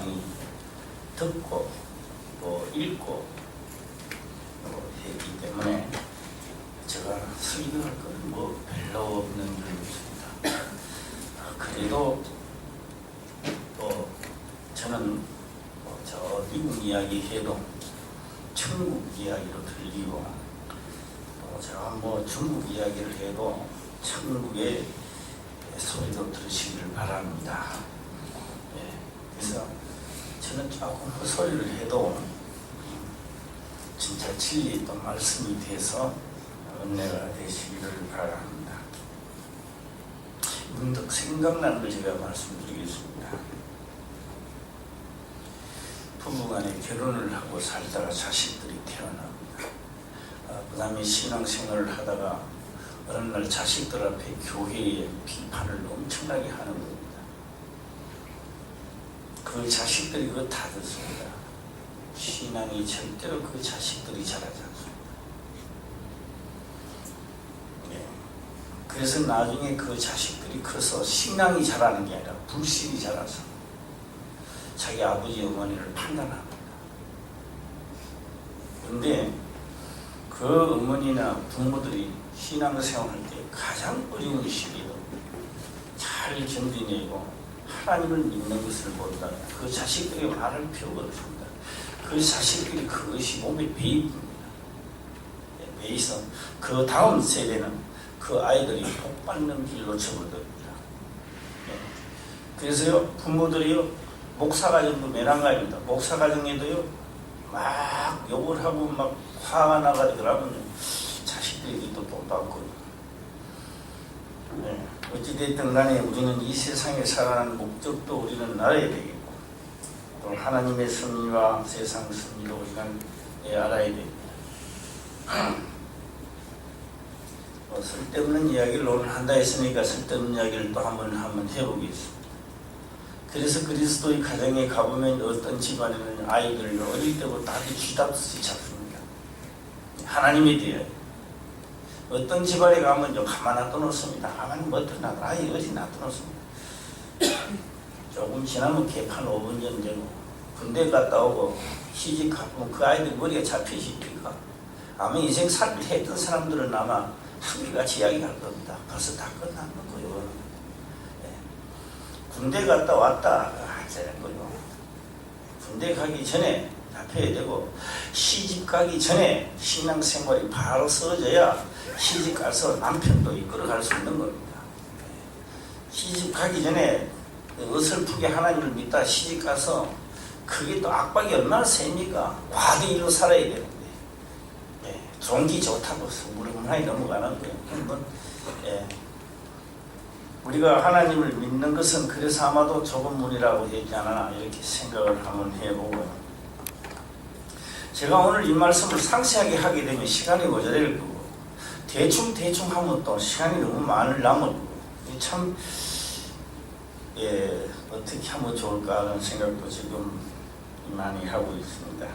많이 듣고 또 읽고 또 했기 때문에 제가 설교할 건 뭐 별로 없는 일입니다. 그래도 또 저는 저 미국 이야기 해도 천국 이야기로 들리고 또 제가 뭐 중국 이야기를 해도 천국의 소리도 들으시길 바랍니다. 예, 그래서 저는 조금 헛소리를 해도 진짜 진리 또 말씀이 돼서 은혜가 되시기를 바랍니다. 문득 생각나는 걸 제가 말씀드리겠습니다. 부부간에 결혼을 하고 살다가 자식들이 태어납니다. 그 다음에 신앙생활을 하다가 어느 날 자식들 앞에 교회에 비판을 엄청나게 하는 겁니다. 그 자식들이 그거 다 듣습니다. 신앙이 절대로 그 자식들이 잘하지 않습니다. 네. 그래서 나중에 그 자식들이 커서 신앙이 잘하는 게 아니라 불신이 자라서 자기 아버지 어머니를 판단합니다. 그런데 그 어머니나 부모들이 신앙생활할 때 가장 어려운 시기도 잘 견디내고 하나님을 믿는 것을 본다면 그 자식들이 말할 필요가 없습니다. 그 자식들이 그것이 몸에 배입니다. 배이서 그 다음 세대는 그 아이들이 복 받는 길로 접어듭니다. 그래서요 부모들이요 목사가정도 매난가입니다. 목사가정에도요 막 욕을 하고 막 화가 나가지고 그러면 자식들이 또 돈 받고 네. 어찌됐든 간에 우리는 이 세상에 살아가는 목적도 우리는 알아야 되겠고 또 하나님의 섭리와 세상 섭리도 우리가 알아야 됩니다. 쓸데없는 이야기를 오늘 한다 했으니까 쓸데없는 이야기를 또 한번 해보겠습니다. 그래서 그리스도의 가정에 가보면 어떤 집안에는 아이들을 어릴 때부터 아주 쥐잡듯이 잡습니다. 하나님에 대해 어떤 집안에 가면 좀 가만 놔둬놓습니다. 가만히 놔둬 아이 어디 놔둬놓습니다. 조금 지나면 개판 5분 전 되고 군대 갔다 오고 시집가면 그 아이들 머리가 잡히십니까? 아마 인생 살을 했던 사람들은 아마 한결같이 이야기할 겁니다. 벌써 다 끝났는 거요. 네. 군대 갔다 왔다 하자는 거요. 군대 가기 전에 잡혀야 되고 시집 가기 전에 신앙생활이 바로 써져야 시집 가서 남편도 이끌어갈 수 있는 겁니다. 시집 가기 전에 어설프게 하나님을 믿다 시집 가서 그게 또 압박이 얼마나 셉니까? 과도기로 살아야 되는데 종기 좋다고 무릎만하게 넘어가는 거예요. 뭐, 우리가 하나님을 믿는 것은 그래서 아마도 좁은 문이라고 했지 않나 이렇게 생각을 한번 해보고 제가 오늘 이 말씀을 상세하게 하게 되면 시간이 모자랄 거고 대충 하면 또 시간이 너무 많을 남을 거고 참 어떻게 하면 좋을까 하는 생각도 지금 많이 하고 있습니다.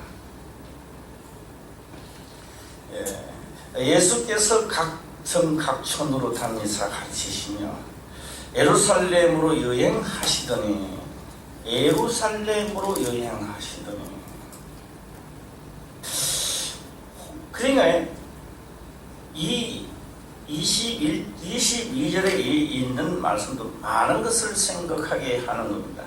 예수께서 각성 각촌으로 다니사 가르치시며 예루살렘으로 여행하시더니 그러니까 이 22절에 있는 말씀도 많은 것을 생각하게 하는 겁니다.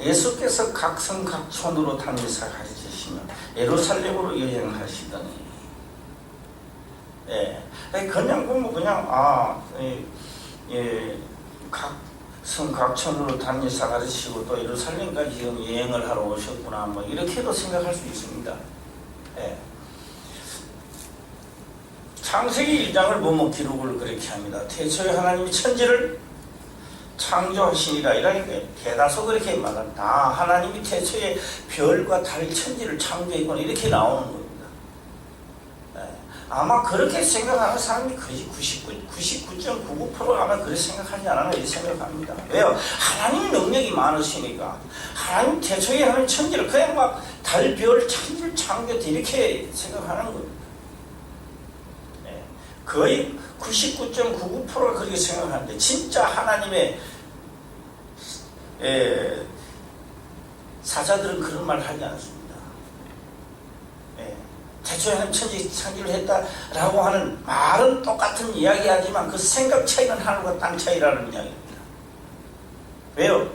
예수께서 각성 각촌으로 다니사 가르치시며 예루살렘으로 여행하시더니 그냥 보면 그냥 각성 각촌으로 다니사 가르치시고 또 예루살렘까지 지금 여행을 하러 오셨구나 뭐 이렇게도 생각할 수 있습니다. 창세기 1장을 보면 기록을 그렇게 합니다. 태초에 하나님이 천지를 창조하시니라 이러니까 대다수 그렇게 말합니다. 하나님이 태초에 별과 달 천지를 창조했구나 이렇게 나오는 겁니다. 아마 그렇게 생각하는 사람이 거의 99.99%가 아마 그렇게 생각하지 않았나 이렇게 생각합니다. 왜요? 하나님 능력이 많으시니까 하나님 태초에 하는 천지를 그냥 막 달, 별, 천지를 창조했다 이렇게 생각하는 겁니다. 거의 99.99%가 그렇게 생각하는데 진짜 하나님의 사자들은 그런 말 하지 않습니다. 예. 태초에 하나님 창조를 했다라고 하는 말은 똑같은 이야기하지만 그 생각 차이는 하늘과 땅 차이라는 이야기입니다. 왜요?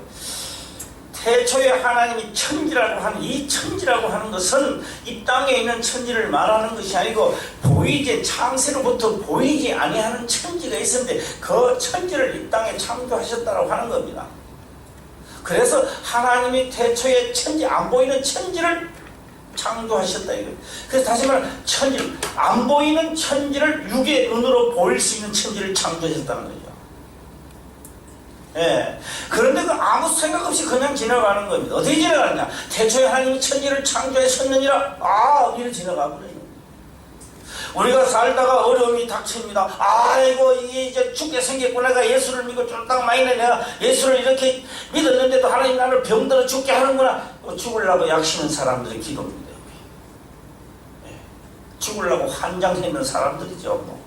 태초에 하나님이 천지라고 하는 이 천지라고 하는 것은 이 땅에 있는 천지를 말하는 것이 아니고 보이지 창세로부터 보이지 아니하는 천지가 있었는데 그 천지를 이 땅에 창조하셨다고 하는 겁니다. 그래서 하나님이 태초에 천지 안 보이는 천지를 창조하셨다 이거예요. 그래서 다시 말하면 천지 안 보이는 천지를 육의 눈으로 보일 수 있는 천지를 창조하셨다는 거죠. 예. 그런데 그 아무 생각 없이 그냥 지나가는 겁니다. 어떻게 지나가느냐? 태초에 하나님이 천지를 창조하셨느니라. 이렇게 지나가 버려요. 우리가 살다가 어려움이 닥칩니다. 아이고 이게 이제 죽게 생겼구나. 내가 예수를 믿고 쫄딱 많이 내가 예수를 이렇게 믿었는데도 하나님 나를 병들어 죽게 하는구나. 죽으려고 약심은 사람들의 기도입니다. 예. 죽으려고 환장하는 사람들이죠. 뭐.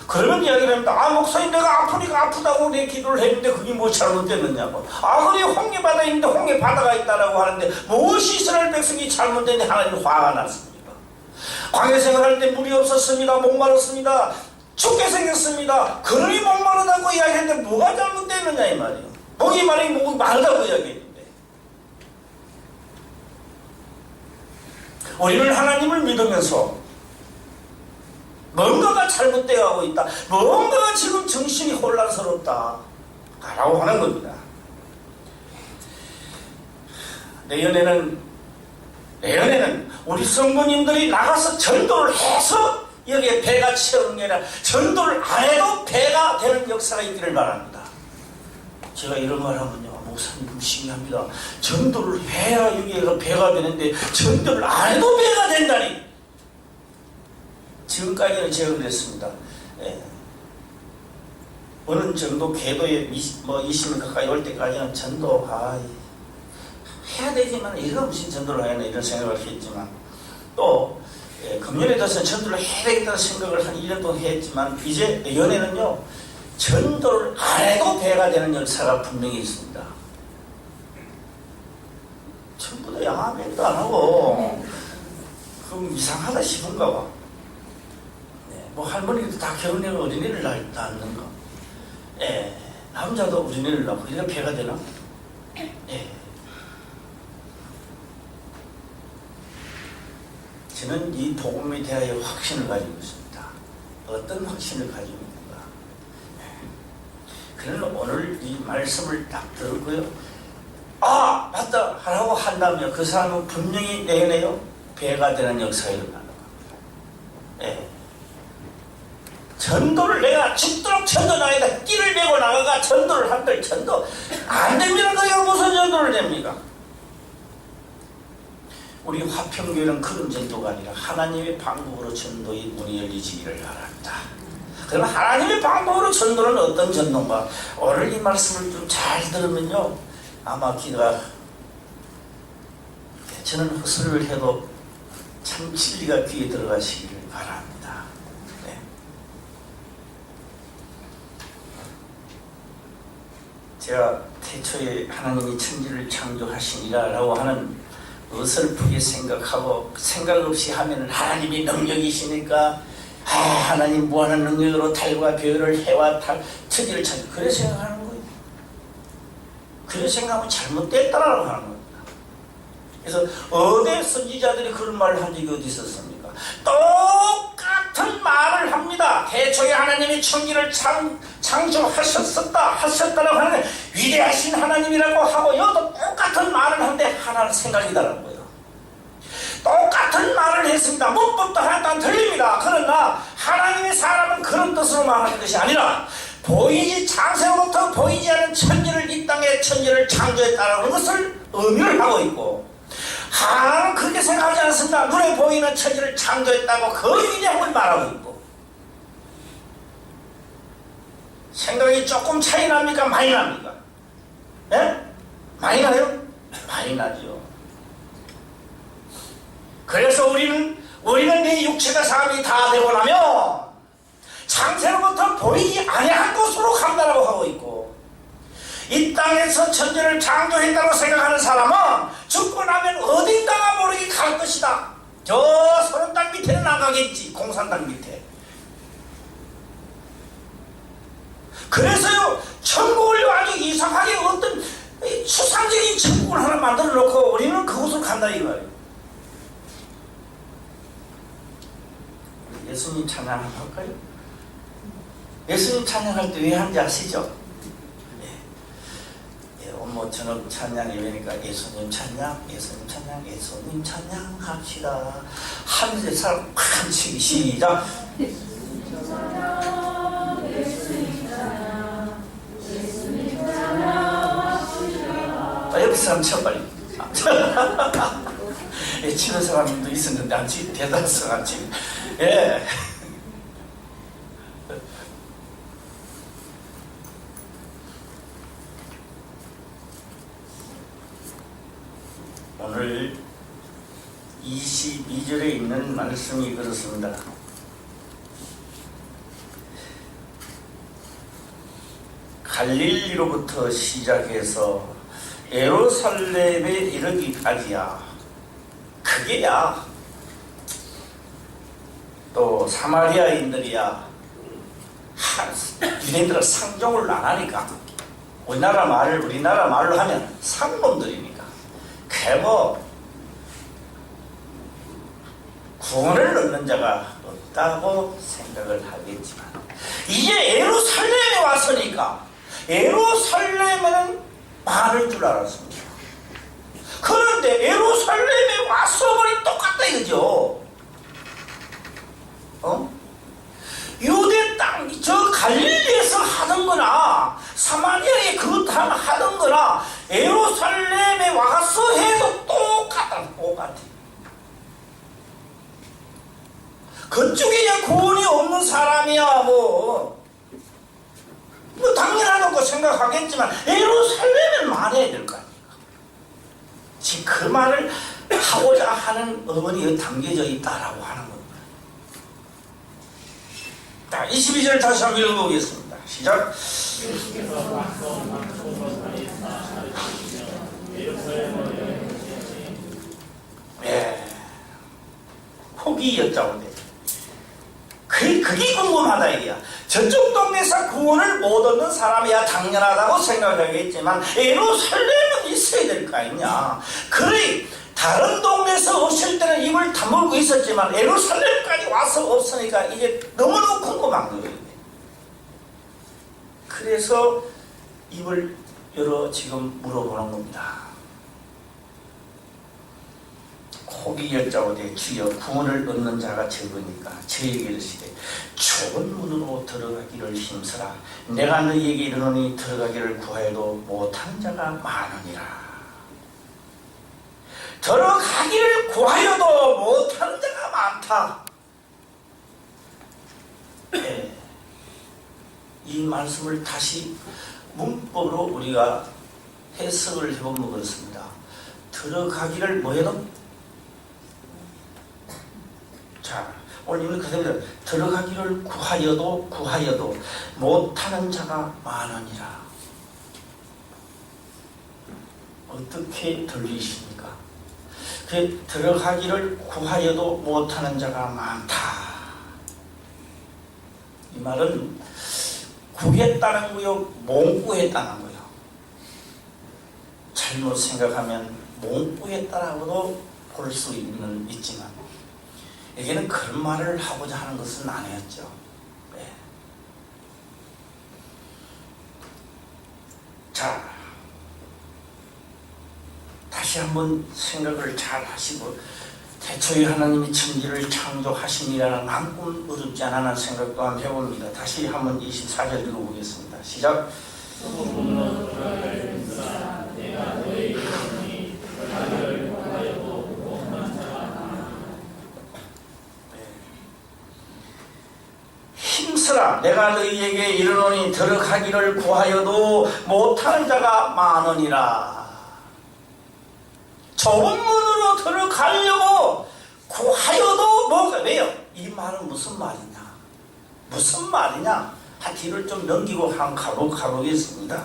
그러면 이야기를 합니다. 목사님 내가 아프니까 아프다고 내 기도를 했는데 그게 뭐 잘못됐느냐고. 그래 홍해바다에 있는데 홍해바다가 있다라고 하는데 무엇이 이스라엘 백성이 잘못됐는데 하나님 화가 났습니까? 광야 생활할 때 물이 없었습니다. 목마랐습니다. 죽게 생겼습니다. 그러니 목마르다고 이야기했는데 뭐가 잘못됐느냐 이 말이에요. 목이 마르다고 이야기했는데 우리는 하나님을 믿으면서 뭔가가 잘못되어 가고 있다. 뭔가가 지금 정신이 혼란스럽다. 라고 하는 겁니다. 내년에는 우리 성도님들이 나가서 전도를 해서 여기에 배가 채우는 게 아니라 전도를 안 해도 배가 되는 역사가 있기를 바랍니다. 제가 이런 말 하면요. 목사님 좀 신기합니다. 전도를 해야 여기에서 배가 되는데 전도를 안 해도 배가 된다니. 지금까지는 제가 그랬습니다. 예. 어느 정도 궤도에 20년 가까이 올 때까지는 전도 해야 되지만 이거 무슨 전도를 해야 하나 이런 생각을 했지만 또 금년에 들어서 전도를 해야 되겠다는 생각을 한 1년 동안 했지만 이제 내년에는요 전도를 안 해도 배가 되는 역사가 분명히 있습니다. 전부 다 양아배도 안 하고 그럼 이상하다 싶은가 봐. 할머니도 다 결혼해서 어린이를 낳는 거. 예. 남자도 어린이를 낳고 이렇게 배가 되나? 예. 저는 이 복음에 대하여 확신을 가지고 있습니다. 어떤 확신을 가지고 있는가? 그러면 오늘 이 말씀을 딱 들었고요. 맞다! 하라고 한다면 그 사람은 분명히 내년에요. 배가 되는 역사가 일어나는 겁니다. 예. 전도를 내가 죽도록 전도 나가다 끼를 메고 나가가 전도를 한들 전도 안 됩니다. 그래야 무슨 전도를 됩니까? 우리 화평교회는 그런 전도가 아니라 하나님의 방법으로 전도의 문이 열리시기를 바랍니다. 그러면 하나님의 방법으로 전도는 어떤 전도인가? 오늘 이 말씀을 좀 잘 들으면요 아마 기가 저는 헛소리를 해도 참 진리가 귀에 들어가시기를 바랍니다. 제가 태초에 하나님이 천지를 창조하시니라 라고 하는 어설프게 생각하고 생각 없이 하면 하나님이 능력이시니까 하나님 무한한 능력으로 달과 별을 해와 천지를 창조 그래 생각하는 거예요. 그래 생각하면 잘못됐다라고 하는 겁니다. 그래서 어디 선지자들이 그런 말을 한 적이 어디 있었습니까? 똑같은 말을 합니다. 태초에 하나님이 천지를 창조하셨다라고 하는 위대하신 하나님이라고 하고 여도 똑같은 말을 하는데 하나는 생각이다라는 거예요. 똑같은 말을 했습니다. 문법도 하나도 안 틀립니다. 그러나 하나님의 사람은 그런 뜻으로 말하는 것이 아니라 창세로부터 보이지 않은 천지를 이 땅에 천지를 창조했다라는 것을 의미를 하고 있고 하나는 그렇게 생각하지 않습니다. 눈에 보이는 천지를 창조했다고 그 위대함을 말하고 있고 생각이 조금 차이 납니까? 많이 납니까? 예? 많이 나요? 많이 나죠. 그래서 우리는 내 육체가 사람이 다 되고 나면 창세로부터 보이지 아니한 곳으로 간다라고 하고 있고 이 땅에서 천지를 창조했다고 생각하는 사람은 죽고 나면 어딘가가 모르게 갈 것이다. 저 서른 땅 밑에는 안 가겠지. 공산 땅 밑에. 그래서요, 천국을 아주 이상하게 어떤 추상적인 천국을 하나 만들어 놓고 우리는 그곳을 간다 이거예요. 예수님 찬양 한번 할까요? 예수님 찬양할 때 왜 하는지 아시죠? 저는 찬양이 왜니까 예수님 찬양, 예수님 찬양, 예수님 찬양합시다. 한 사람 한 치기 시작. 예수님 찬양, 예수님 찬양, 예수님 찬양합시다. 옆에 사람 쳐 빨리. 예, 치는 사람도 있었는데 안 치, 대단해서 안 치. 예. 오늘 22절에 있는 말씀이 그렇습니다. 갈릴리로부터 시작해서 예루살렘에 이르기까지야. 그게야. 또 사마리아인들이야. 유대인들은 상종을 안 하니까. 우리나라 말로 하면 상놈들이니까. 뭐 구원을 얻는 자가 없다고 생각을 하겠지만 이제 예루살렘에 왔으니까 예루살렘에는 많을 줄 알았습니다. 그런데 예루살렘에 와서 보니 똑같다 이거죠. 유대 땅, 저 갈릴리에서 하던 거나 사마리아에 그 땅 하던 거나 예루살렘에 와서 해도 똑같아. 그쪽에 구원이 없는 사람이야 뭐 당연하다고 생각하겠지만 예루살렘을 말해야 될 거 아닙니까? 지금 그 말을 하고자 하는 어머니에 담겨져 있다라고 하는 겁니다. 자, 22절 다시 한번 읽어보겠습니다. 시작. 예, 혹이 여짜오네. 그게 궁금하다 이야. 저쪽 동네에서 구원을 못 얻는 사람이야 당연하다고 생각하겠지만 예루살렘은 있어야 될 거 아니냐. 그래 다른 동네에서 없을 때는 입을 다물고 있었지만 예루살렘까지 와서 없으니까 이제 너무너무 궁금한 거예요. 그래서 입을 열어 지금 물어보는 겁니다. 혹이 여짜오되 주여 구원을 얻는 자가 적으니까 저에게 이르시되 좁은 문으로 들어가기를 힘쓰라. 내가 너희에게 이르노니 들어가기를 구하여도 못하는 자가 많으니라. 들어가기를 구하여도 못하는 자가 많다. 네. 이 말씀을 다시 문법으로 우리가 해석을 해보면 그렇습니다. 들어가기를 뭐해도 자, 오늘 이는 그대로 들어가기를 구하여도 못하는 자가 많으니라. 어떻게 들리십니까? 그 들어가기를 구하여도 못하는 자가 많다. 이 말은 구했다는 거요, 몽구했다는 거요. 잘못 생각하면 몽구했다라고도 볼 수 있지만 여기는 그런 말을 하고자 하는 것은 아니었죠. 네. 자, 다시 한번 생각을 잘 하시고 태초에 하나님이 천지를 창조하시니라는 만큼 어렵지 않은 생각도 한번 해봅니다. 다시 한번 24절 읽어보겠습니다. 시작. 힘쓰라. 내가 너희에게 이르노니 들어가기를 구하여도 못하는 자가 많으니라. 좁은 문으로 들어가려고 구하여도 뭐가 왜요? 이 말은 무슨 말이냐? 무슨 말이냐? 한 뒤를 좀 넘기고 한 가보겠습니다.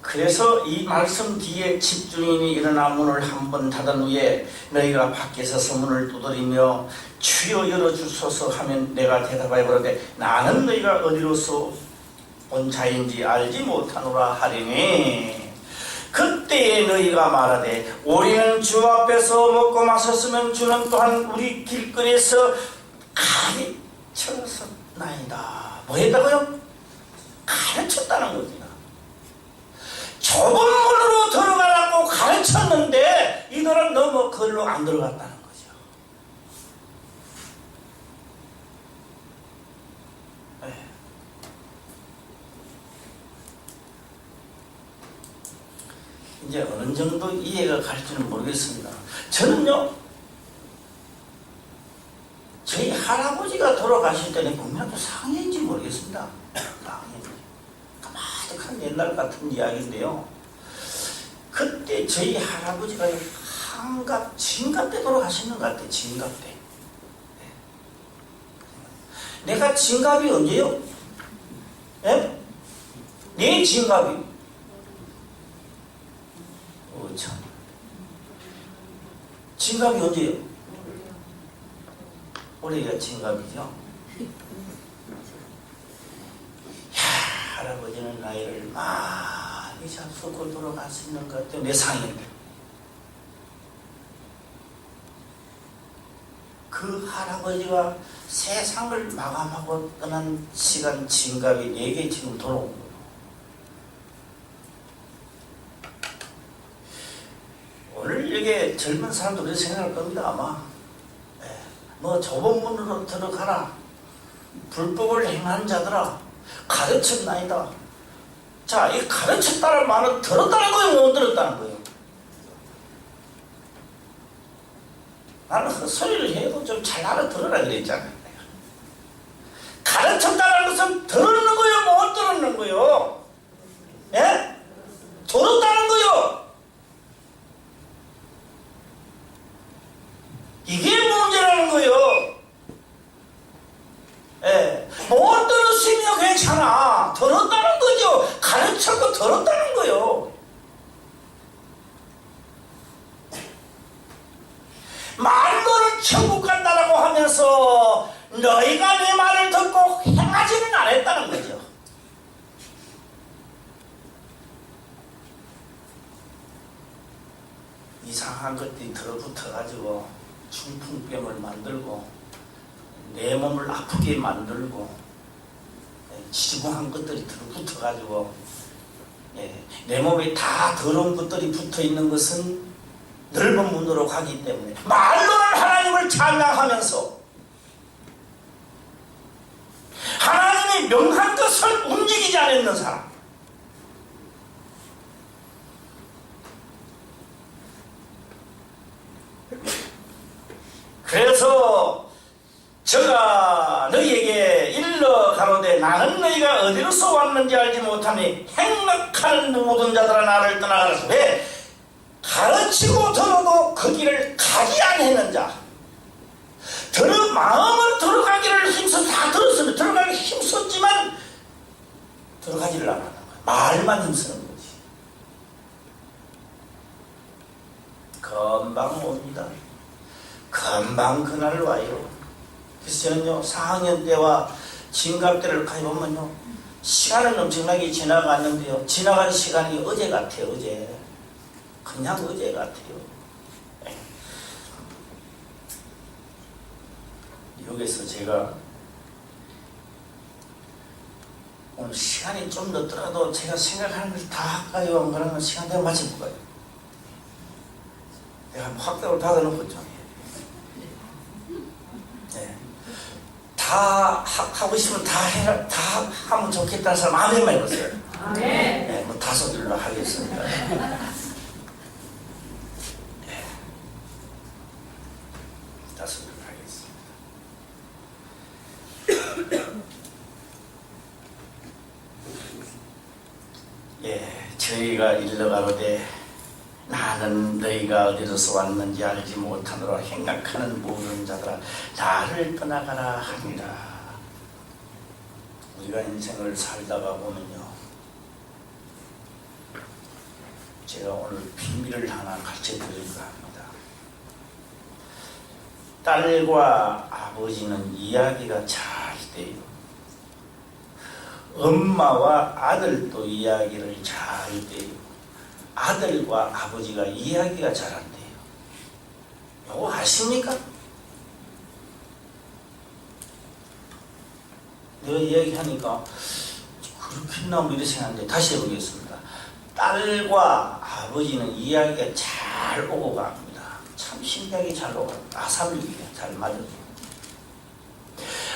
그래서 이 말씀 뒤에 집주인이 일어나 문을 한 번 닫은 후에 너희가 밖에서 문을 두드리며 주여 열어주소서 하면 내가 대답하여 그러되 나는 너희가 어디로서 온 자인지 알지 못하노라 하리니 그때에 너희가 말하되 우리는 주 앞에서 먹고 마셨으면 주는 또한 우리 길거리에서 가르쳤나이다. 뭐 했다고요? 가르쳤다는 거지. 좁은 문으로 들어가라고 가르쳤는데 이들은 너무 그걸로 안 들어갔다는 거죠. 이제 어느 정도 이해가 갈지는 모르겠습니다. 저는요, 저희 할아버지가 돌아가실 때는 국민학교 4학년인지 모르겠습니다. 4학년. 가마득한 옛날 같은 이야기인데요. 그때 저희 할아버지가 진갑 때 돌아가시는 것 같아요. 진갑 때. 내가 진갑이 언제요? 예? 내 진갑이. 참. 진갑이 언제요? 올해가 진갑이죠. 할아버지는 나이를 많이 잡수고 돌아가시는 것 같아요. 내 상인데. 그 할아버지가 세상을 마감하고 떠난 시간 진갑이 4개 지금 돌아온 거예요. 오늘 여기 젊은 사람들이 생각할 겁니다. 아마 뭐 좁은 문으로 들어가라, 불법을 행한 자들아 가르쳤나이다. 자, 이 가르쳤다는 말은 들었다는 거예요, 못 들었다는 거예요? 나는 헛소리를 해도 좀 잘 알아들으라 그랬잖아요. 가르쳤다는 것은 들었는 거예요, 못 들었는 거예요? 예? 들었다는 거예요. 이게 문제라는 거예요. 예, 못 들었으면 괜찮아. 들었다는 거죠. 가르쳤고 들었다는 거예요. 말로는 천국 간다라고 하면서 너희가 내 말을 듣고 행하지는 않았다는 거죠. 이상한 것들이 들어붙어가지고 중풍병을 만들고 내 몸을 아프게 만들고 지저분한 것들이 들어붙어가지고 내 몸에 다 더러운 것들이 붙어있는 것은 넓은 문으로 가기 때문에 말로는 하나님을 찬양하면서 하나님이 명한 것을 움직이지 않는 사람, 그래서 저가 너희에게 일러 가로되 나는 너희가 어디로서 왔는지 알지 못하니 행락하는 모든 자들아 나를 떠나가라. 왜? 가르치고 들어도 그 길을 가지 않는 자, 마음을 들어가기를 힘써 다 들었으면 들어가기 힘썼지만 들어가지를 않는 거야. 말만 힘쓰는 거지. 금방 옵니다. 금방 그날 와요. 그래서 저는요, 4학년 때와 진갑 때를 가보면요, 시간은 엄청나게 지나갔는데요, 지나간 시간이 어제 같아요. 어제. 그냥 어제 같아요. 여기서 제가 오늘 시간이 좀 늦더라도 제가 생각하는 걸 다 할까요? 그러면 시간 내가 맞춰볼까요? 내가 확답을 받아놓고 좀. 다 하고 싶으면 다 하면 좋겠다는 사람 아멘만 해보세요. 네, 뭐 5줄로 하겠습니다. 네. 5줄로 하겠습니다. 예, 저희가 일러가로되 나는 너희가 어디로서 왔는지 알지 못하노라. 행락하는 모든 자들아 나를 떠나가라 하니라. 우리가 우리가 인생을 살다가 보면요, 제가 오늘 비밀을 하나 가르쳐드릴까 합니다. 딸과 아버지는 이야기가 잘 돼요. 엄마와 아들도 이야기를 잘 돼요. 아들과 아버지가 이야기가 잘 안 돼요. 이거 아십니까? 내가 이야기하니까 그렇겠나 뭐 이렇게 생각하는데 다시 해보겠습니다. 딸과 아버지는 이야기가 잘 오고 갑니다. 참 신기하게 잘 오고 갑니다. 아삼육이에요. 잘 맞아요.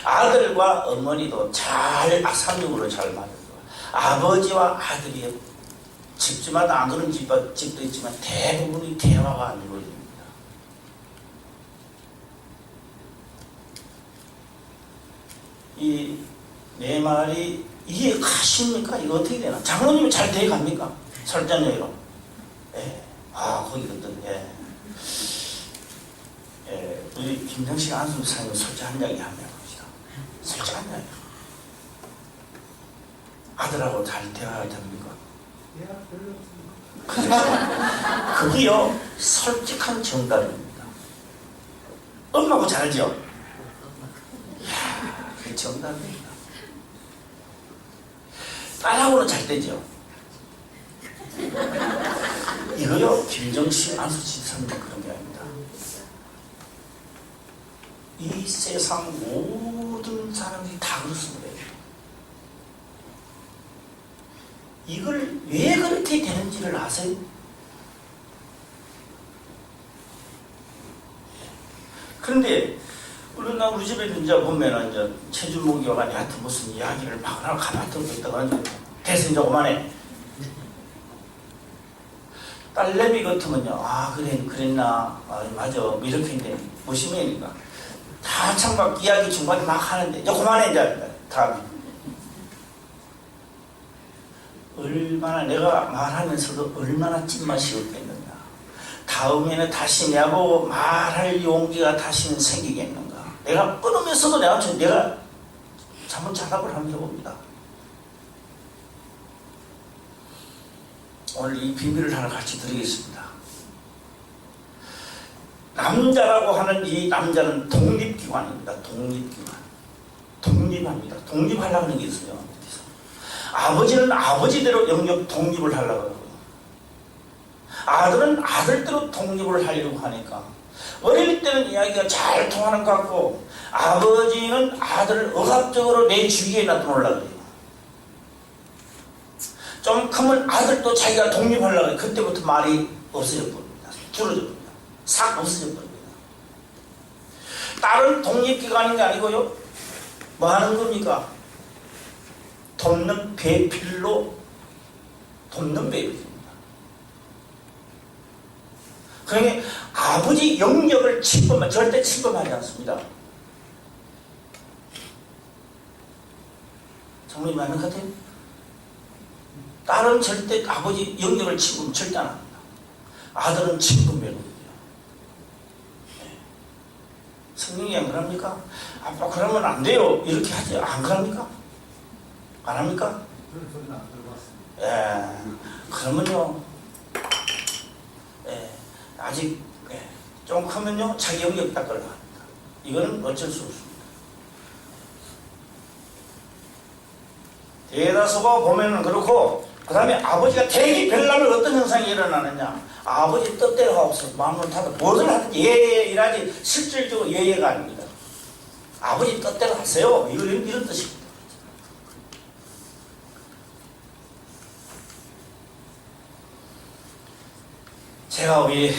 아들과 어머니도 잘 아삼육으로 잘 맞아요. 아버지와 아들이 집집마다 안 그런 집도 있지만 대부분이 대화가 안 이루어집니다. 이 내 말이 이해 가십니까? 이거 어떻게 되나? 장로님이 잘 돼갑니까? 설자녀로. 예. 아, 거기거든. 예. 예. 우리 김정식 안수사님 솔직한 이야기 한번 해봅시다. 솔직한 이야기. 아들하고 잘 대화가 됩니까? 그게요, 솔직한 정답입니다. 엄마하고 잘하죠? 이야, 그게 정답입니다. 딸하고는 잘 되죠? 이거요, 김정식 안수지사님 그런 게 아닙니다. 이 세상 모든 사람들이 다 그렇습니다. 이걸 왜 그렇게 되는지를 아세요? 그런데 우리 집에 이제 보면은 이제 최준목이가 하여튼 무슨 이야기를 막 하나 가만히 듣고 있다가 이제 됐어 이제 그만해. 딸내미 같으면요, 아 그래 그랬나, 아, 맞아 뭐 이렇게 이제 무심해니까 다 참 막 이야기 중간에 막 하는데 이제 그만해 이제 다음에. 얼마나 내가 말하면서도 얼마나 찐맛이 없겠느냐. 다음에는 다시 내하고 말할 용기가 다시는 생기겠는가. 내가 끊으면서도 내가 잘못 작업을 한번 해봅니다. 오늘 이 비밀을 하나 같이 드리겠습니다. 남자라고 하는 이 남자는 독립기관입니다. 독립기관. 독립합니다. 독립하려고 하는 게 있어요. 아버지는 아버지대로 영역 독립을 하려고 하고, 아들은 아들대로 독립을 하려고 하니까 어릴 때는 이야기가 잘 통하는 것 같고, 아버지는 아들을 억압적으로 내 주위에 놔두려고 해요. 좀 크면 아들도 자기가 독립하려고 해요. 그때부터 말이 없어져 버립니다. 줄어져 버립니다. 싹 없어져 버립니다. 딸은 독립기관인 게 아니고요, 뭐 하는 겁니까? 돕는 배필로 돕는 배필입니다. 그러니 아버지 영역을 절대 침범하지 않습니다. 장로님 맞는 것 같아요? 딸은 절대 아버지 영역을 침범 절대 안 합니다. 아들은 침범배로거든요. 성령이 안 그럽니까? 아빠 그러면 안 돼요 이렇게 하지 안 그럽니까? 안 합니까? 그런 소리는 안 들어봤습니다. 예. 그러면요, 예. 아직, 예. 좀 크면요, 자기 영역 닦으려고 합니다. 이거는 어쩔 수 없습니다. 대다수가 보면은 그렇고, 그 다음에 아버지가 대기 별나면 어떤 현상이 일어나느냐. 아버지 뜻대로 하고서 마음을 닫아 무엇을 하든지 예예이라지 실질적으로 예예가 아닙니다. 아버지 뜻대로 하세요. 이런 뜻입니다. 제가 왜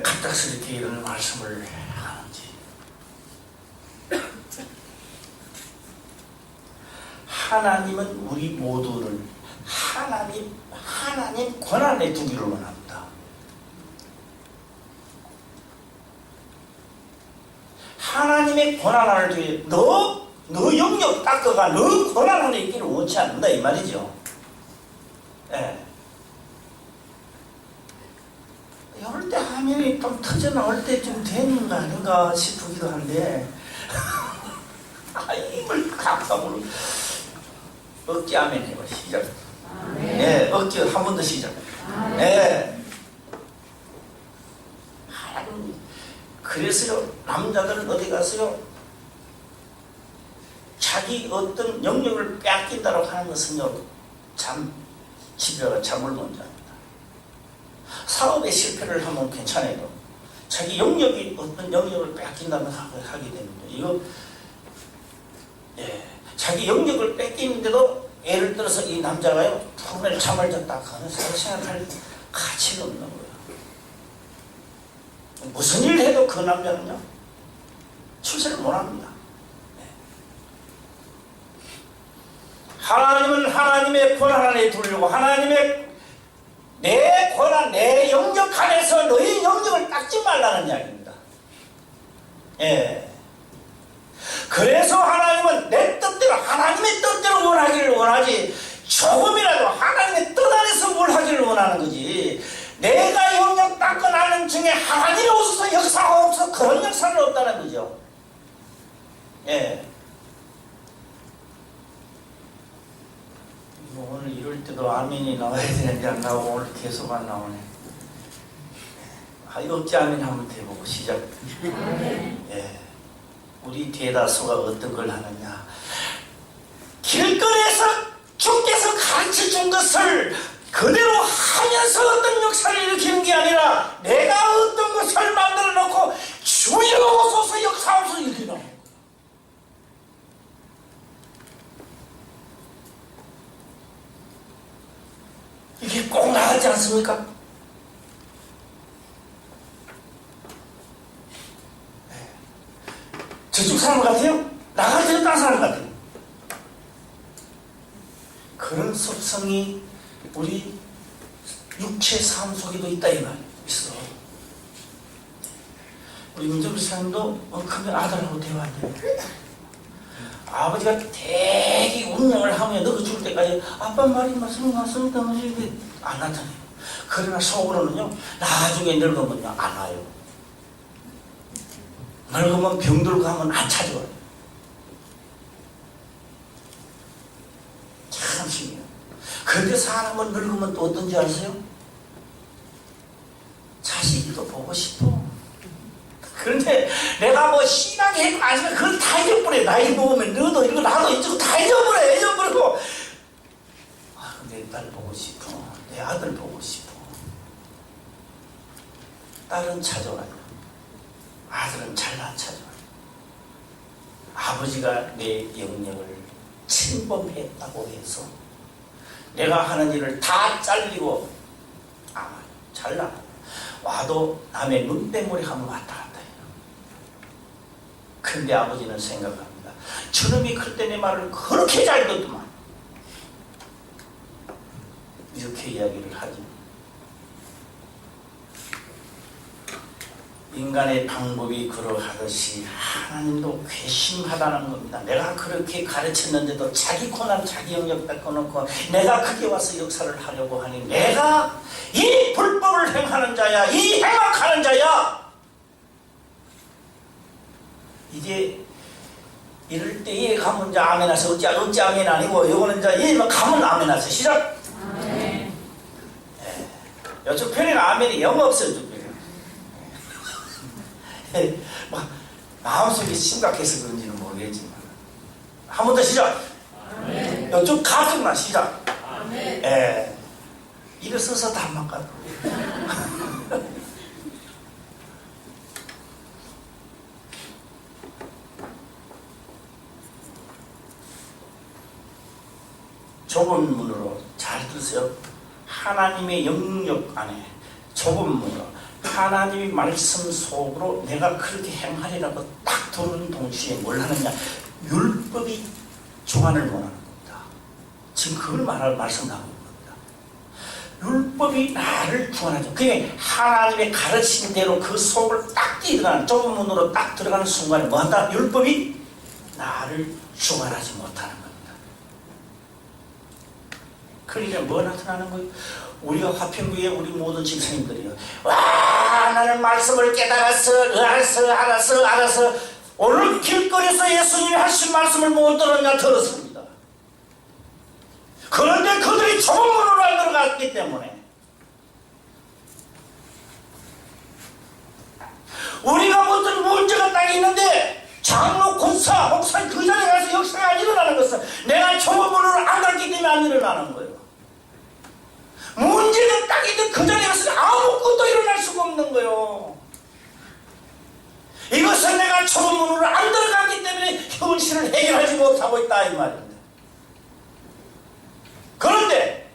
갑작스럽게 이런 말씀을 하는지, 하나님은 우리 모두를 하나님 권한에 두기를 원합니다. 하나님의 권한 안에 두기, 너 영역 닦아가 너 권한 안에 있기를 원치 않는다 이 말이죠. 예. 이럴 때 화면이 좀 터져나올 때쯤 됐는가 아닌가 싶기도 한데 힘을 각성으로 억지 아멘 해봐. 시작. 네, 억지 한 번 더 시작. 네. 하나님, 그래서요, 남자들은 어디 가서요, 자기 어떤 영역을 뺏긴다고 하는 것은요, 집에 가 잠을 못 잡니다. 사업에 실패를 하면 괜찮아요. 자기 영역이 어떤 영역을 뺏긴다면 하게 됩니다. 이거, 예, 자기 영역을 뺏기는데도 예를 들어서 이 남자가요, 푸른을 잠을 잤다 하는 생각할 가치가 없는 거예요. 무슨 일을 해도 그 남자는요, 출세를 못 합니다. 네. 하나님은 하나님의 권한 안에 두려고 하나님의 내 권한, 내 영역 안에서 너의 영역을 닦지 말라는 이야기입니다. 예. 그래서 하나님은 내 뜻대로, 하나님의 뜻대로 원하기를 원하지, 조금이라도 하나님의 뜻 안에서 뭘 하기를 원하는 거지, 내가 영역 닦아나는 중에 하나님이 오셔서 역사가 없어 그런 역사는 없다는 거죠. 예. 오늘 이럴 때도 아멘이 나와야 되는데 안 나오고 오늘 계속 안 나오네. 억지 아멘 한번 해보고 시작. 예. 우리 대다수가 어떤 걸 하느냐, 길거리에서 주께서 가르쳐준 것을 그대로 하면서 어떤 역사를 일으키는 게 아니라 내가 어떤 것을 만들어 놓고 주여 오소서 역사하면서 일으키는 거예요. 이게 꼭 나가지 않습니까? 저쪽 사람 같아요? 나갈 때는 딴 사람 같아요. 그런 습성이 우리 육체 삶 속에도 있다 이 말이에요. 있어. 우리 민정비 사람도 크면 아들하고 대화해요. 아버지가 되게 운명을 하면 너가 죽을 때까지 아빠 말이 맞습니다 이렇게 안 나타나요. 그러나 속으로는요, 나중에 늙으면요 안 와요. 늙으면 병들고 하면 안 찾아와요. 참 신기해요. 그런데 사람은 늙으면 또 어떤지 아세요? 자식도 보고 싶어. 그런데 내가 뭐 신앙이 해도 아니면 그걸 다 잊어버려. 나이 먹으면 너도 이거 나도 이거 다 잊어버리고. 아, 내 딸 보고 싶어. 내 아들 보고 싶어. 딸은 찾아와요. 아들은 잘 안 찾아와요. 아버지가 내 영역을 침범했다고 해서 내가 하는 일을 다 잘리고 잘 나가요. 와도 남의 눈대머리 하면 왔다 갔다 해요. 근데 아버지는 생각합니다. 저놈이 클 때 내 말을 그렇게 잘 듣더만. 이렇게 이야기를 하죠. 인간의 방법이 그러하듯이 하나님도 괘씸하다는 겁니다. 내가 그렇게 가르쳤는데도 자기 고난 자기 영역 닦아놓고 내가 그게 와서 역사를 하려고 하니 내가 이 불법을 행하는 자야, 이 행악하는 자야. 이제 이럴 때 이해 가면 이제 아멘 하세요. 어찌 아멘 아니고 요거는 이제 이해만 가면 아멘 하세요. 시작. 아멘. 네. 요쪽 편에는 아멘이 영 없어요. 막 마음속이 심각해서 그런지는 모르겠지만 한 번 더 시작. 아멘. 이쪽 가슴만 시작. 아멘. 예. 일어서서 단막 가도 좁은 문으로 잘 들으세요. 하나님의 영역 안에 좁은 문으로 하나님의 말씀 속으로 내가 그렇게 행하리라고 딱 들은 동시에 뭘 하느냐, 율법이 조안을 원하는 겁니다. 지금 그걸 말씀하고 있는 겁니다. 율법이 나를 구원하죠. 그게 하나님의 가르친 대로 그 속을 딱 들어가는, 좁은 문으로 딱 들어가는 순간에 뭐한다? 율법이 나를 주관하지 못하는 겁니다. 그러니까 뭐 나타나는 거예요? 우리가 화평교회 우리 모든 집사님들이요, 와 나는 말씀을 깨달았어, 알았어. 오늘 길거리에서 예수님이 하신 말씀을 못 들었냐? 들었습니다. 그런데 그들이 좁은 문으로 안 들어갔기 때문에 우리가 무슨 문제가 딱 있는데 장로, 권사, 목사 그 자리에 가서 역사가 안 일어나는 것은 내가 좁은 문으로 안 갔기 때문에 안 일어나는 거예요. 문제가 딱 있는 그 자리에 가서 아무것도 일어날 수가 없는 거예요. 이것은 내가 좁은 문으로 안 들어갔기 때문에 현실을 해결하지 못하고 있다 이 말입니다. 그런데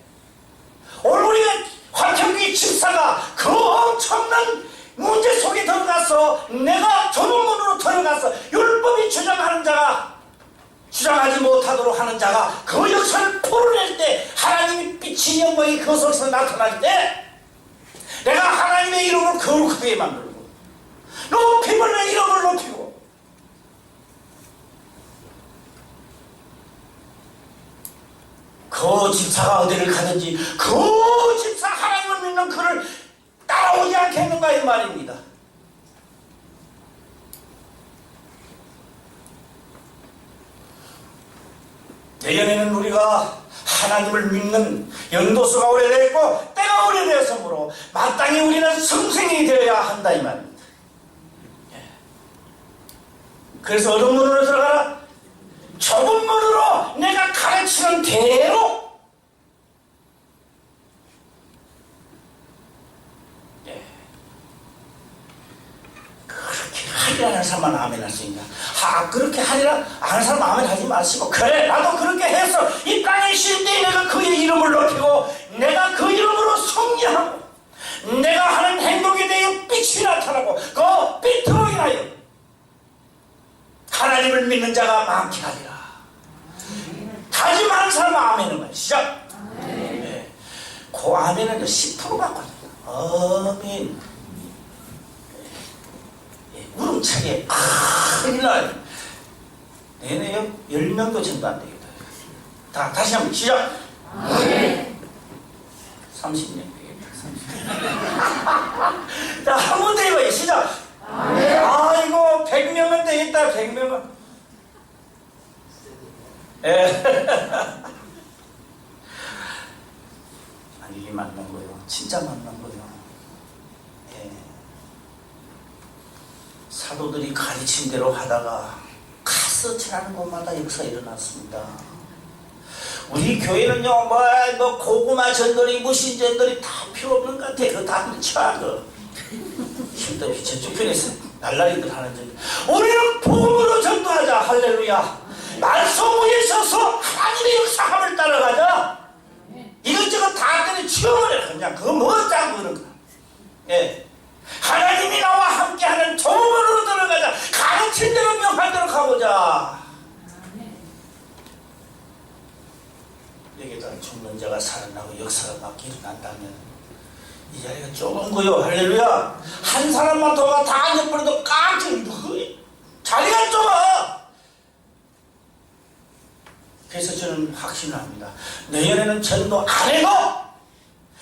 오늘 우리가 화평교회 집사가 그 엄청난 문제 속에 들어가서 내가 좁은 문으로 들어가서 율법이 주장하는 자가 주장하지 못하도록 하는 자가 그 역사를 풀어낼 때 하나님의 빛이 영광이 그 속에서 나타날 때 내가 하나님의 이름을 거룩하게 만들고 높임을 내 이름을 높이고 그 집사가 어디를 가든지 그 집사 하나님을 믿는 그를 따라오지 않겠는가 이 말입니다. 예전에는 우리가 하나님을 믿는 연도수가 오래됐고 때가 오래되었으므로 마땅히 우리는 성생이 되어야 한다 이 말입니다. 그래서 어느 문으로 들어가라? 좁은 문으로 내가 가르치는 대로 그렇게 하리라는 사람만 아멘 할 수 있냐? 그렇게 하리라 아는 사람 아멘 하지 마시고 그래 나도 그렇게 해서 이 땅에 쉴 때 내가 그의 이름을 높이고 내가 그 이름으로 성리하고 내가 하는 행동에 대해 빛이 나타나고 그 빛으로 인하여 하나님을 믿는 자가 많게 하리라. 다짐하는 사람은 아멘을 말 시작. 네. 그 아멘은 10% 받거든요. 아멘. 우렁차게 큰일 나요. 내내 10명도 전도 안 되겠다. 다시 한번 시작. 30년 되겠다. 30년. 자, 한 번 더 해봐요. 시작. 아이고 100명은 되겠다. 100명은. 아니 이게 맞는 거예요. 진짜 맞는 거예요. 사도들이 가르친 대로 하다가 카스처라는 곳마다 역사가 일어났습니다. 우리 교회는요, 뭐 고구마 전도리, 무신 전도리 다 필요 없는 것 같아. 그거 다 그렇죠. 힘도 없이 저쪽 편에서 날라리들 하는 전도. 우리는 복음으로 전도하자. 할렐루야. 말씀 위에 서서 하나님의 역사함을 따라가자. 이것저것 다 때려 치워버려. 그냥 그거 뭐 짜고 그런 거. 예. 하나님이 나와 함께하는 좁음으로 들어가자. 가르친 대로 명하도록 가보자. 여기다 죽는 자가 살아나고 역사가 막 일어난다면 이 자리가 좁은 거요. 할렐루야. 한 사람만 더 다 앉아버려도 깜짝 자리가 좁아. 그래서 저는 확신합니다. 내년에는 전도 안 해도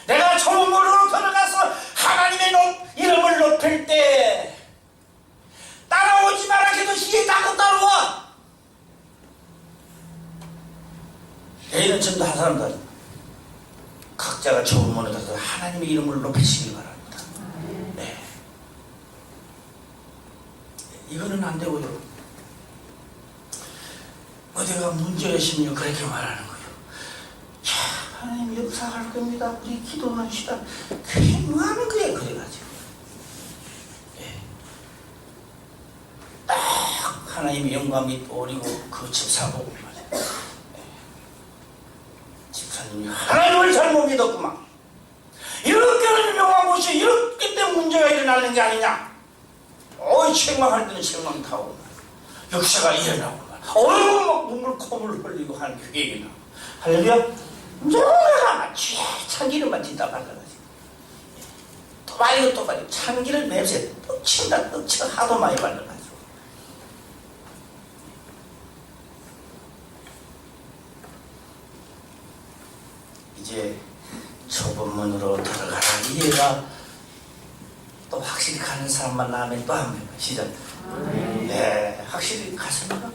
내가 좁은 문으로 들어가서 하나님의 이름을 높일 때 따라오지 마라 해도 시에 자꾸 따라와. 내일은 전도 한 사람들 각자가 좁은 문에 들어서 하나님의 이름을 높이시기 바랍니다. 네. 이거는 안 되고요. 어디가 문제이시면 그렇게 말하는 거예요. 하나님 역사할 겁니다. 우리 기도합시다. 그게 뭐하는 거야 그래가지고. 예. 딱 하나님의 영광이 떠오르고 그 집사 보고 말이야. 예. 집사님이 하나님을 잘못 믿었구만. 이렇게 유명한 곳이 이렇기 때문에 문제가 일어나는 게 아니냐. 책망할 때는 책망 타고 역사가 일어나고 어이구 막 눈물 콧물 흘리고 하는 교회이나 할렐루야. 누가 참기름만 짓다 발라가지고 또 말이고 또 말이고 참기름 냄새 또 친다 또 쳐 하도 많이 발라가지고 이제 좁은 문으로 들어가라. 이해가 또 확실히 가는 사람만 나면 또 한 번 시작. 네, 확실히 갔습니다.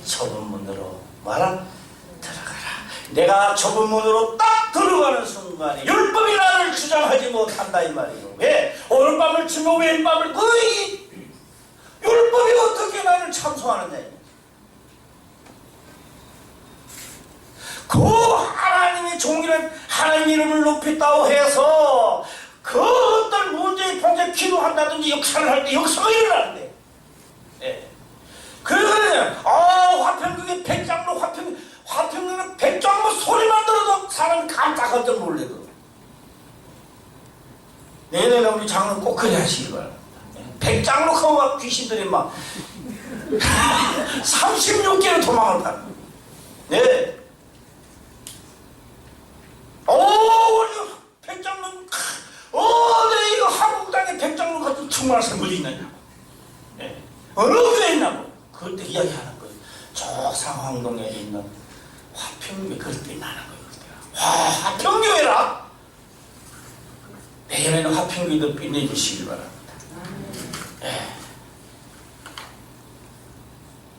좁은 문으로 말아 들어가라. 내가 좁은 문으로 딱 들어가는 순간에 율법이 나를 주장하지 못한다 이 말이에요. 왜? 오늘 밤을 주고 왼 밤을 거의 율법이 어떻게 나를 참소하느냐. 그 하나님의 종이를 하나님 이름을 높였다고 해서 그 어떤 문제에 봉제 기도한다든지 역사를 할 때 역사가 일어나는데, 예. 그러면 화평경에 백장로 화평경에 백장로 소리만 들어도 사람이 깜짝깜짝 놀래도. 내년에 우리 장로 꼭 그래 하시기 바랍니다. 백장로 가고 막 귀신들이 막 36개를 도망을 가는. 네. 우리 백장로, 내 이거 한국당에 백장로 같은 충만한 사람이 있느냐고. 네. 어느 교회에 있냐고. 그럴 때 이야기하는 거예요. 저 상황동에 있는 화평교회, 그럴 때 나는 거예요. 화평교회라? 내년에는 화평교회도 빛내주시기 바랍니다. 네.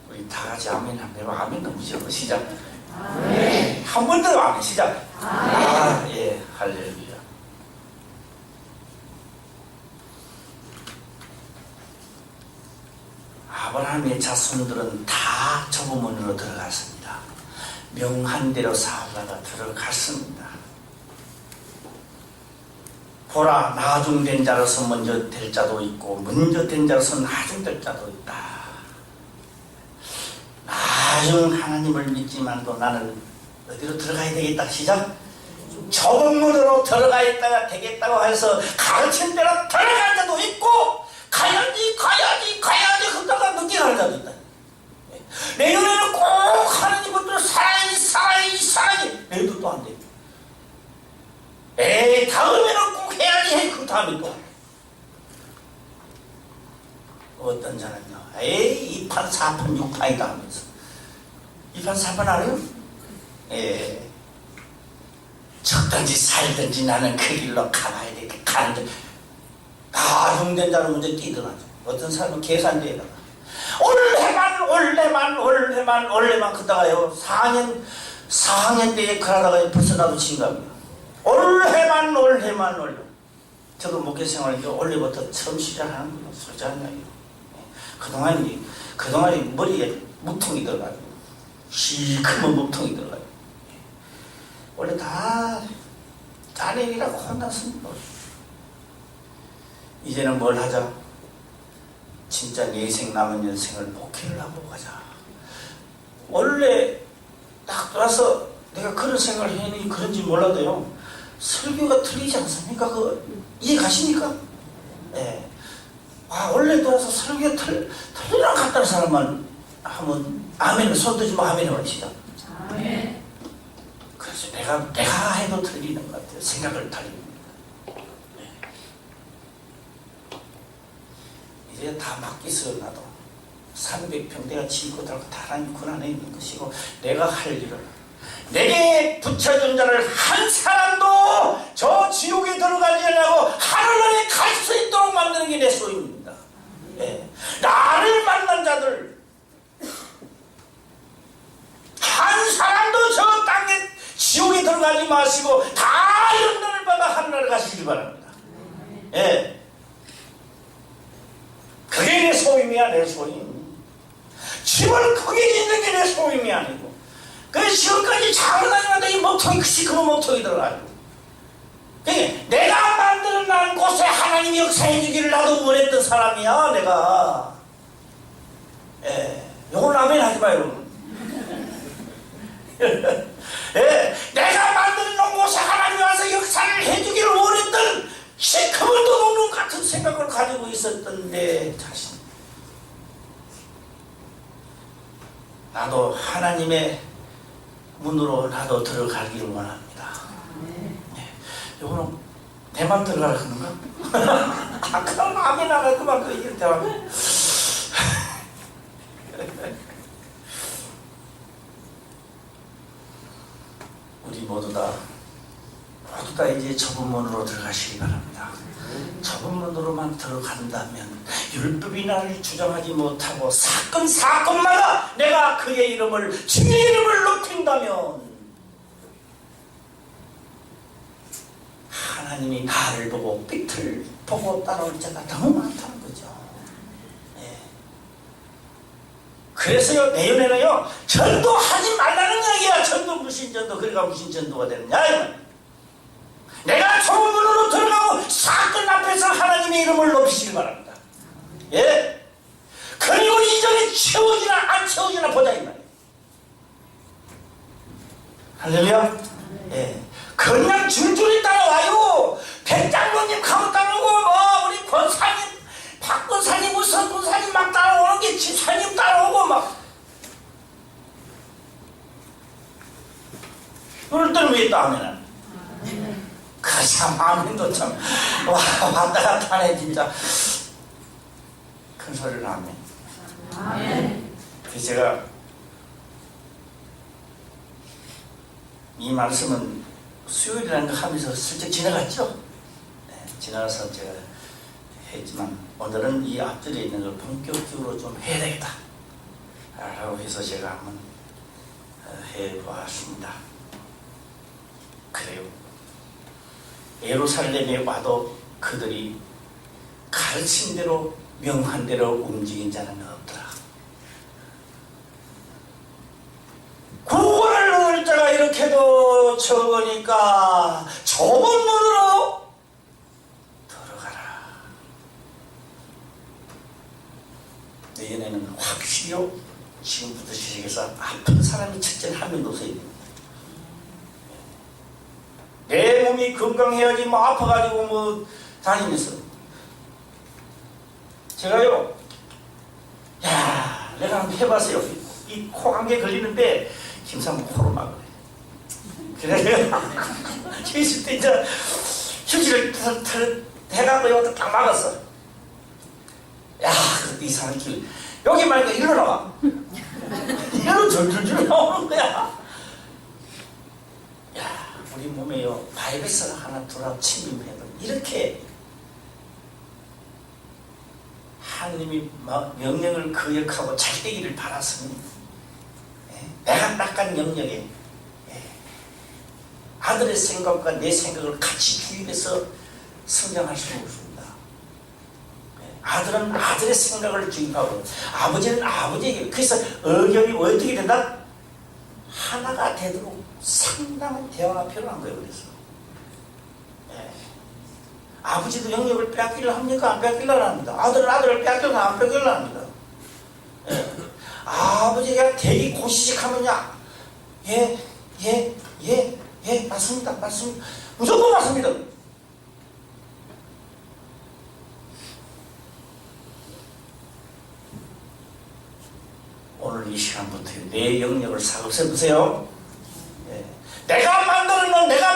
우리 다 같이 아멘 한번 해봐. 아멘 너무 싫어. 시작. 네. 한 번 더 아멘 시작. 예, 할렐루야. 아브라함의 자손들은 다 좁은 문으로 들어갔습니다. 명한 대로 살다가 들어갔습니다. 보라, 나중된 자로서 먼저 될 자도 있고 먼저 된 자로서 나중될 자도 있다. 나중 하나님을 믿지만도 나는 어디로 들어가야 되겠다. 시작. 좁은 문으로 들어가야 되겠다고 해서 가르친 대로 들어갈 자도 있고 가야지 그러다가 늦게 가는 자도 있다. 내년에는 꼭 하나님 것들을 살아야지 내일도 또 안 돼. 다음에는 꼭 해야지 해. 그 다음에 또 어떤 자는요 2판 4판 6판이다 하면서 2판 4판 알아요? 죽든지 살든지 나는 그 길로 가봐야 돼. 가는데 흉된 자로 먼저 뛰더라죠. 어떤 사람은 계산대에다가 올해만 그다가요 4학년 때에 그러다가 벌써 나도 진감이야. 올해만 저도 목회 생활인데 올해부터 처음 시작하는 거예요. 솔직한 이야기로. 그동안이 머리에 묵통이 들어가요. 시커먼 묵통이 들어가요. 원래 다 자네이라고 혼났습니다. 이제는 뭘 하자? 진짜 내 인생 남은 인생을 목회를 하고 가자. 원래 딱 들어서 내가 그런 생각을 했니 그런지 몰라도요. 설교가 틀리지 않습니까? 이해 가십니까? 네. 원래 들어서 설교가 틀리랑 같다는 사람만 하면 아멘을 손 들지 아멘 해보시죠. 아멘. 그래서 내가 해도 틀리는 것 같아요. 생각을 달리는. 이제 다 맡기서 나도 300평 내가 지고 달고 다 하나님 권한에 있는 것이고 내가 할 일을 내게 붙여준 자를 한 사람도 저 지옥에 들어가지 않고 하늘나라에 갈 수 있도록 만드는 게 내 소임입니다. 나를 만난 자들 한 사람도 저 땅에 지옥에 들어가지 마시고 다 연단을 받아 하늘나라에 가시기 바랍니다. 그게 내 소임이야. 내 소임. 집을 크게 짓는 게 내 소임이 아니고 그래서 지금까지 장사님한테 이 목통이 시커먼 목통이 들어가요. 내가 만드는 곳에 하나님이 역사해 주기를 나도 원했던 사람이야. 내가 요걸 아멘 하지 마요. 내가 만드는 곳에 하나님이 와서 역사를 해주기를 원했던 시커먼 도둑놈 같은 생각을 가지고 있었던 내 자신. 나도 하나님의 문으로 나도 들어가기를 원합니다. 요거는 대만 들어가라 그런가? 그럼 아멘 안 할 거만 그 얘기를 대만. 우리 모두 다 이제 좁은 문으로 들어가시기 바랍니다. 좁은 문으로만 들어간다면 율법이 나를 주장하지 못하고 사건마다 내가 그의 이름을 주의 이름을 높인다면 하나님이 나를 보고 빛을 보고 따라올 자가 너무 많다는 거죠. 예. 그래서요, 내년에는요, 전도하지 말라는 얘기야. 전도, 무신전도. 그러니까 무신전도가 되느냐. 내가 소문으로 들어가고 사건 앞에서 하나님의 이름을 높이시길 바랍니다. 예? 그리고 이전에 채워지나 안 채워지나 보자, 이 말이에요. 할렐루야? 예. 그냥 줄줄이 따라와요. 백장로님 가면 따라오고, 우리 권사님, 박권사님, 무슨 권사님 막 따라오는 게 집사님 따라오고, 막. 그럴 때는 왜 따하면은? 그 참, 아멘도 참, 왔다 갔다 하네, 진짜. 큰 소리를 하네. 그래서 제가 이 말씀은 수요일이라는 거 하면서 슬쩍 지나갔죠? 네, 지나가서 제가 했지만 오늘은 이 앞절에 있는 걸 본격적으로 좀 해야 되겠다 라고 해서 제가 한번 해보았습니다. 그래요. 예루살렘에 와도 그들이 가르친 대로 명한 대로 움직인 자는 없더라. 구원을 얻을 자가 이렇게도 적으니까 좁은 문으로 들어가라. 내년에는 확실히요, 지금부터 시작해서 아픈 사람이 첫째 한 명도 없어야 됩니다. 내 몸이 건강해야지 뭐 아파가지고 뭐 다니면서 제가요, 야, 내가 한번 해봤어요. 이 코감기에 걸리는데 김사모 코로 막으래. 그래 내가 휴식 때 이제 휴지를 해갖고 여기다 딱 막았어. 야, 그때 이 사람 길 여기 말니까 이리로 나와. 이리로 줄줄줄 나오는 거야. 야, 우리 몸에요 바이러스가 하나 들어와 침입해도 이렇게 하나님이 명령을 거역하고 잘 되기를 바랐으니 내가 딱한 영역에 아들의 생각과 내 생각을 같이 주입해서 성장할 수는 없습니다. 아들은 아들의 생각을 주입하고 아버지는 아버지에게, 그래서 의견이 어떻게 된다? 하나가 되도록 상당한 대화가 필요한 거예요. 그래서 아버지도 영역을 빼앗기려 합니까? 안 빼앗기려 합니다. 아들은 아들을 빼앗기려 안 빼앗기려 합니다. 아버지가 대기 고시식 하면야, 맞습니다. 맞습니다. 무조건 맞습니다. 오늘 이 시간부터 내 영역을 싹 없애보세요. 내가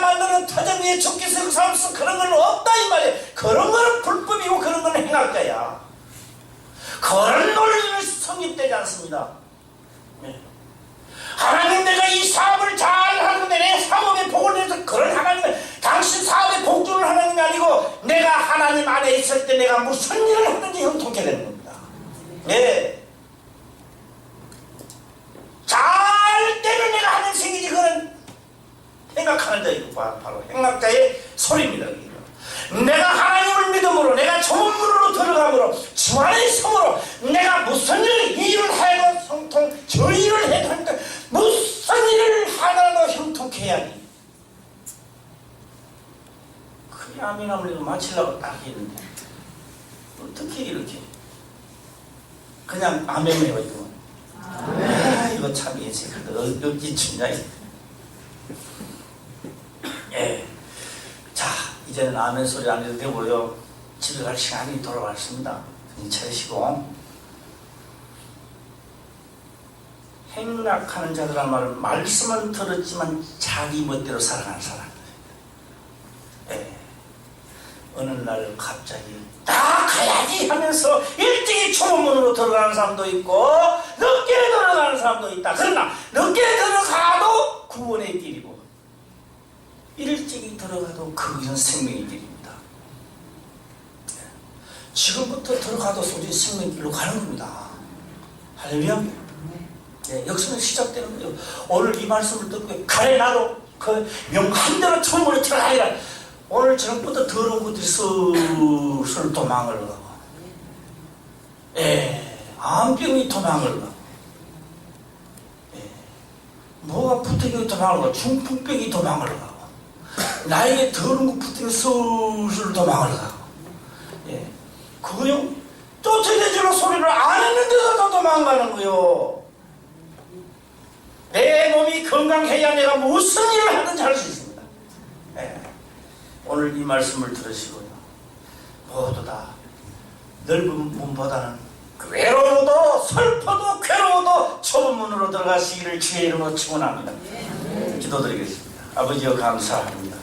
만드는 터전 위에 주께서 삼수 그런 건 없다 이 말이에요. 그런 거는 불법이고 그런 거는 행악자야. 그런 논리는 성립되지 않습니다. 하나님, 내가 이 사업을 잘 하는데 내 사업에 복을 내서 그런 하나님은 당신 사업에 복주는 하나님이 아니고 내가 하나님 안에 있을 때 내가 무슨 일을 하든지 형통케 되는 겁니다. 잘 되면 내가 하는 생이지 그건 생각하는 자이고 바로 행악자의 소리입니다. 내가 하나님을 믿음으로 내가 전문으로 들어감으로 주 안에 있음으로 내가 무슨 일을 해도 형통, 저 일을 해도 형통, 무슨 일을 하더라도 형통케 해야지. 그게 아멘함을 마치려고 딱 했는데 어떻게 이렇게 그냥 아멘해요 이거. 이거 참 예색하다. 어디 춘자이. 자, 이제는 아멘 소리 안 해도 되고요. 집에 갈 시간이 돌아왔습니다. 차리시고. 행락하는 자들란 말은 말씀은 들었지만 자기 멋대로 살아가는 사람. 어느 날 갑자기 나 가야지 하면서 일찍이 초문으로 들어가는 사람도 있고 늦게 들어가는 사람도 있다. 그러나 늦게 들어가도 구원의 길이고 일찍이 들어가도 그것은 생명의 길입니다. 지금부터 들어가도 소리 생명의 길로 가는 겁니다. 할렐루야. 역사는 시작되는 거죠. 오늘 이 말씀을 듣고 가래 나도 그 명한 대로 초문으로 들어가리라. 오늘 저녁부터 더러운 것들이 슬슬 도망을 가고, 암병이 도망을 가고, 뭐가 붙어있는 도망을 가고, 중풍병이 도망을 가고, 나에게 더러운 거 붙어있는 슬슬 도망을 가고, 그거요, 쫓아내주는 소리를 안 했는데도 도망가는 거요. 내 몸이 건강해야 내가 무슨 일을 하든지 할 수 있습니다. 오늘 이 말씀을 들으시고요, 모두 다 넓은 문보다는 외로워도 슬퍼도 괴로워도 좁은 문으로 들어가시기를 주의 이름으로 축원합니다. 기도드리겠습니다. 아버지여 감사합니다.